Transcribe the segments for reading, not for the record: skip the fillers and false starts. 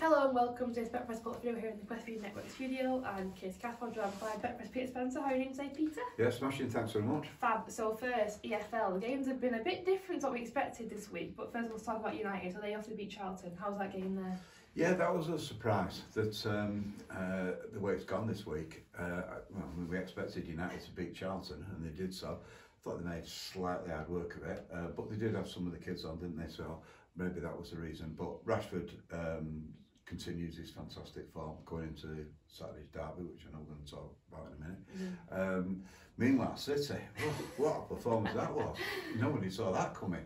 Hello and welcome to this Betfred Sport video here in the Questfield Network studio. I'm Katie Caspar, joined by Betfred's Peter Spencer. How are you doing today, Peter? Yeah, smashing, thanks very much. Fab. So first, EFL. The games have been a bit different to what we expected this week, but first let's talk about United. So they obviously beat Charlton. How was that game there? Yeah, that was a surprise that the way it's gone this week. We expected United to beat Charlton and they did so. I thought they made slightly hard work of it, but they did have some of the kids on, didn't they? So maybe that was the reason. But Rashford continues his fantastic form going into Saturday's derby, which I know we're going to talk about in a minute. Meanwhile, City, what a performance that was. Nobody saw that coming.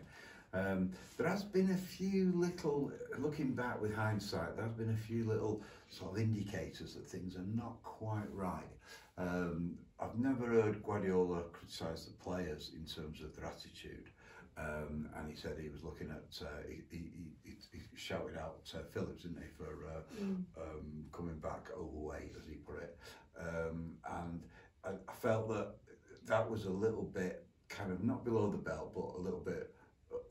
There has been a few little, looking back with hindsight, there has been a few little sort of indicators that things are not quite right. I've never heard Guardiola criticise the players in terms of their attitude. And he said he was looking at, he shouted out Phillips, didn't he, for coming back overweight, as he put it. And I felt that was a little bit kind of not below the belt, but a little bit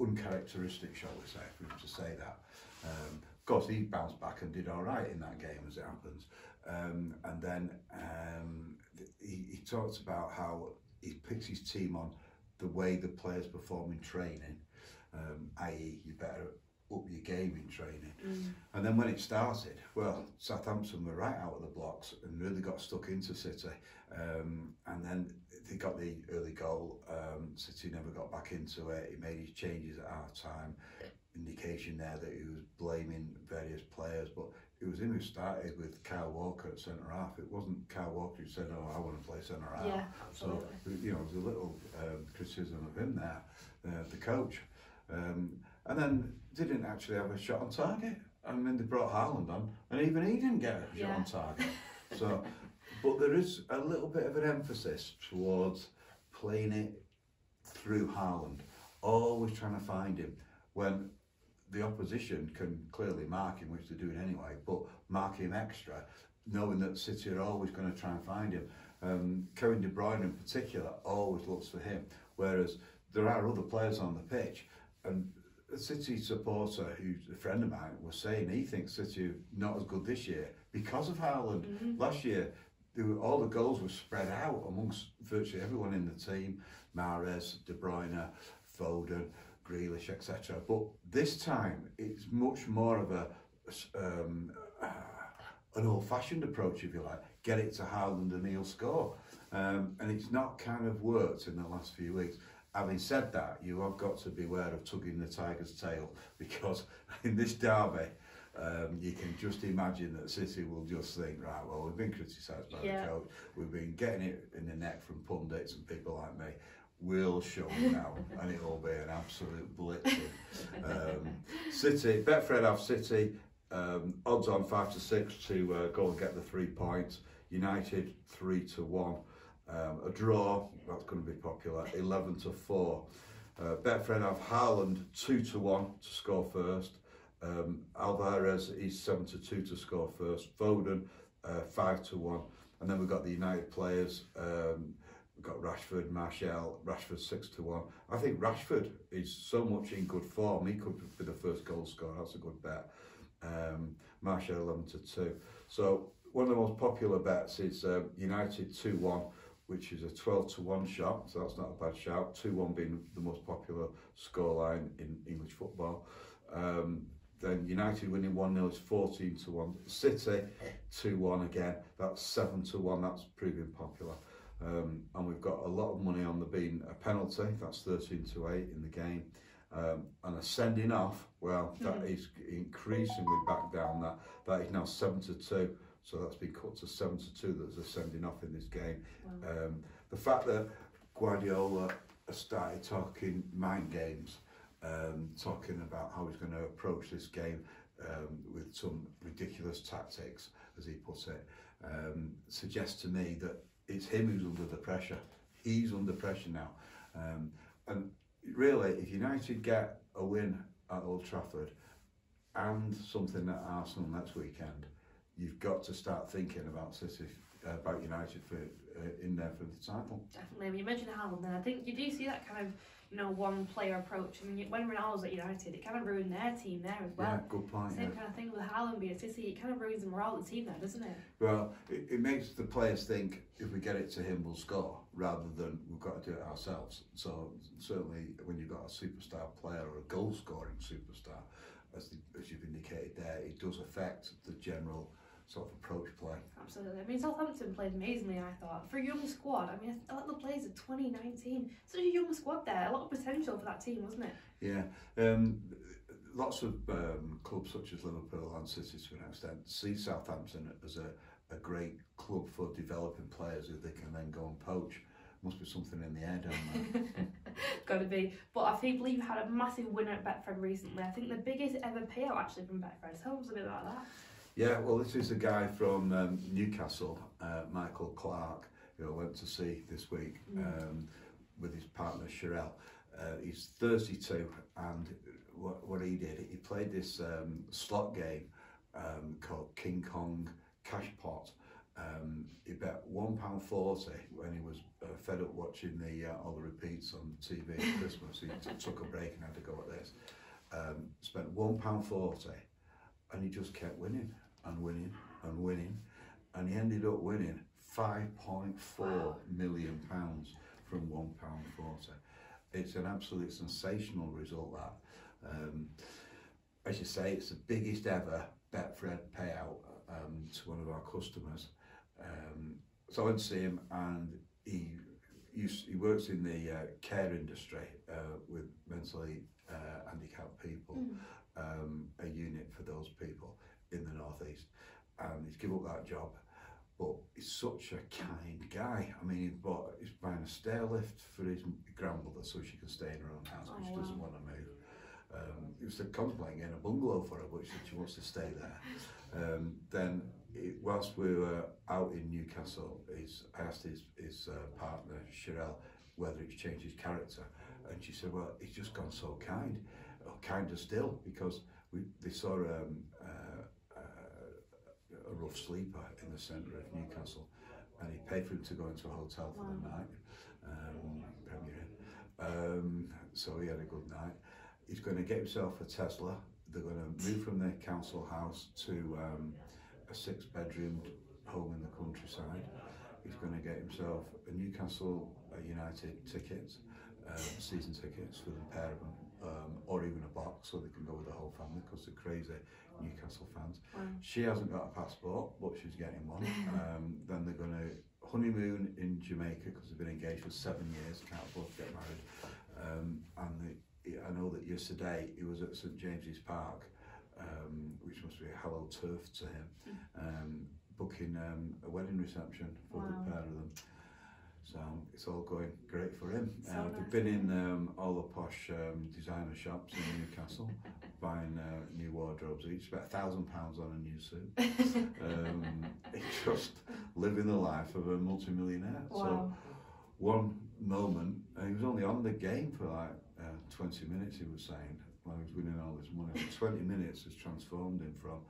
uncharacteristic, shall we say, for him to say that. Of course, he bounced back and did all right in that game, as it happens. And then he talks about how he picks his team on the way the players perform in training, i.e. you better up your game in training. And then when it started, well, Southampton were right out of the blocks and really got stuck into City. And then they got the early goal. City never got back into it. He made his changes at half time. Indication there that he was blaming various players, but it was him who started with Kyle Walker at centre half. It wasn't Kyle Walker who said, "Oh, I want to play centre half." Yeah, absolutely. So you know, there's a little criticism of him there, the coach, and then didn't actually have a shot on target. I mean, they brought Haaland on, and even he didn't get a shot on target. So, but there is a little bit of an emphasis towards playing it through Haaland, always trying to find him when the opposition can clearly mark him, which they're doing anyway, but mark him extra, knowing that City are always going to try and find him. Kevin De Bruyne in particular always looks for him, whereas there are other players on the pitch. And a City supporter, who's a friend of mine, was saying he thinks City are not as good this year because of Haaland. Last year, all the goals were spread out amongst virtually everyone in the team, Mahrez, De Bruyne, Foden, Grealish, etc. But this time it's much more of an old-fashioned approach, if you like. Get it to Haaland and he'll score. And it's not kind of worked in the last few weeks. Having said that, you have got to beware of tugging the tiger's tail, because in this derby, you can just imagine that City will just think, right, well, we've been criticised by the coach, we've been getting it in the neck from pundits and people like me. We'll show them now, and it will be an absolute blitzing. City, Betfred have City, odds on 5 to 6 to go and get the 3 points. United 3 to 1. A draw, that's going to be popular, 11 to 4. Betfred have Haaland 2 to 1 to score first. Alvarez is 7 to 2 to score first. Foden 5 to 1. And then we've got the United players. We've got Rashford, Martial, Rashford 6 to 1. I think Rashford is so much in good form, he could be the first goal scorer, that's a good bet. Martial 11 to 2. So one of the most popular bets is United 2-1, which is a 12 to 1 shot, so that's not a bad shout. 2-1 being the most popular scoreline in English football. Then United winning 1-0 is 14 to 1. City 2-1 again, that's 7 to 1, that's proving popular. And we've got a lot of money on there being a penalty, that's 13 to 8 in the game. And a sending off, well, that is increasingly back down, that is now 7 to 2. So that's been cut to 7 to 2, there's a sending off in this game. Wow. The fact that Guardiola has started talking mind games, talking about how he's going to approach this game with some ridiculous tactics, as he puts it, suggests to me that it's him who's under the pressure. He's under pressure now. And really, if United get a win at Old Trafford and something at Arsenal next weekend, you've got to start thinking about City, about United for in there for the title. Definitely. I mean, you mentioned Haaland there. I think you do see that kind of, one player approach. I mean, when Ronaldo's at United, it kind of ruined their team there as well. Yeah, good point. Same kind of thing with Haaland being at City. It kind of ruins the morale of the team there, doesn't it? Well, it makes the players think if we get it to him, we'll score, rather than we've got to do it ourselves. So certainly when you've got a superstar player or a goal-scoring superstar, as you've indicated there, it does affect the general sort of approach play. Absolutely. I mean, Southampton played amazingly, I thought. For a young squad, I mean, I like the players of 2019. Such a young squad there. A lot of potential for that team, wasn't it? Yeah. Lots of clubs such as Liverpool and City, to an extent, see Southampton as a great club for developing players who they can then go and poach. Must be something in the air down there. Got to be. But I believe you had a massive winner at Betfred recently. I think the biggest ever payout actually from Betfred. Tell us a bit about that. Yeah, well, this is a guy from Newcastle, Michael Clark, who I went to see this week with his partner Sherelle. He's 32, and what he did, he played this slot game called King Kong Cash Pot. He bet £1.40 when he was fed up watching all the repeats on TV at Christmas. He took a break and had to go at this. Spent £1.40, and he just kept winning and winning and winning, and he ended up winning £5.4 million from £1.40. It's an absolute sensational result, that. As you say, it's the biggest ever Betfred payout to one of our customers. So I went to see him, and he works in the care industry with mentally handicapped people, a unit for those people in the northeast, and he's given up that job. But he's such a kind guy. I mean, he's buying a stair lift for his grandmother so she can stay in her own house, but she doesn't want to move. He was contemplating getting a bungalow for her, but she wants to stay there. Then, whilst we were out in Newcastle, I asked his partner, Sherelle, whether he's changed his character, and she said, well, he's just gone so kind, or kinder still, because they saw a rough sleeper in the centre of Newcastle, and he paid for him to go into a hotel for the night, so he had a good night. He's going to get himself a Tesla. They're going to move from their council house to a 6-bedroom home in the countryside. He's going to get himself a Newcastle United ticket, season tickets for the pair of them, or even a box so they can go with the whole family, because they're crazy Newcastle fans. She hasn't got a passport, but she's getting one. Then they're going to honeymoon in Jamaica, because they've been engaged for 7 years, can't afford to get married. I know that yesterday he was at St James's Park, which must be a hallowed turf to him, booking a wedding reception for the pair of them. So it's all going great for him. We've been in all the posh designer shops in Newcastle, buying new wardrobes each, about £1,000 on a new suit. He's just living the life of a multimillionaire. Wow. So one moment, he was only on the game for like 20 minutes, he was saying, while he was winning all this money. 20 minutes has transformed him from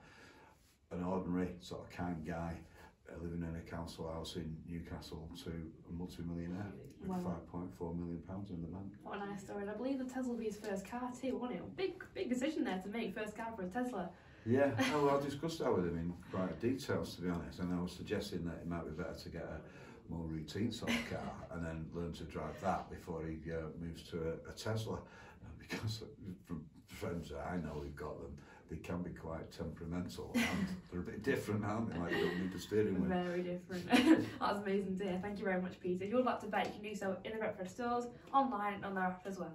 an ordinary sort of kind guy living in a council house in Newcastle to a multi-millionaire with £5.4 million in the bank. What a nice story. And I believe the Tesla will be his first car too, wasn't it? Big decision there to make, first car for a Tesla. Yeah, well, I discussed that with him in quite details, to be honest, and I was suggesting that it might be better to get a more routine sort of car and then learn to drive that before he moves to a Tesla, because from friends that I know who've got them, they can be quite temperamental and they're a bit different, aren't they? Like, you don't need the steering wheel. Very different. That's amazing to hear. Thank you very much, Peter. If you would like to bet, you can do so in the Betfred stores, online and on their app as well.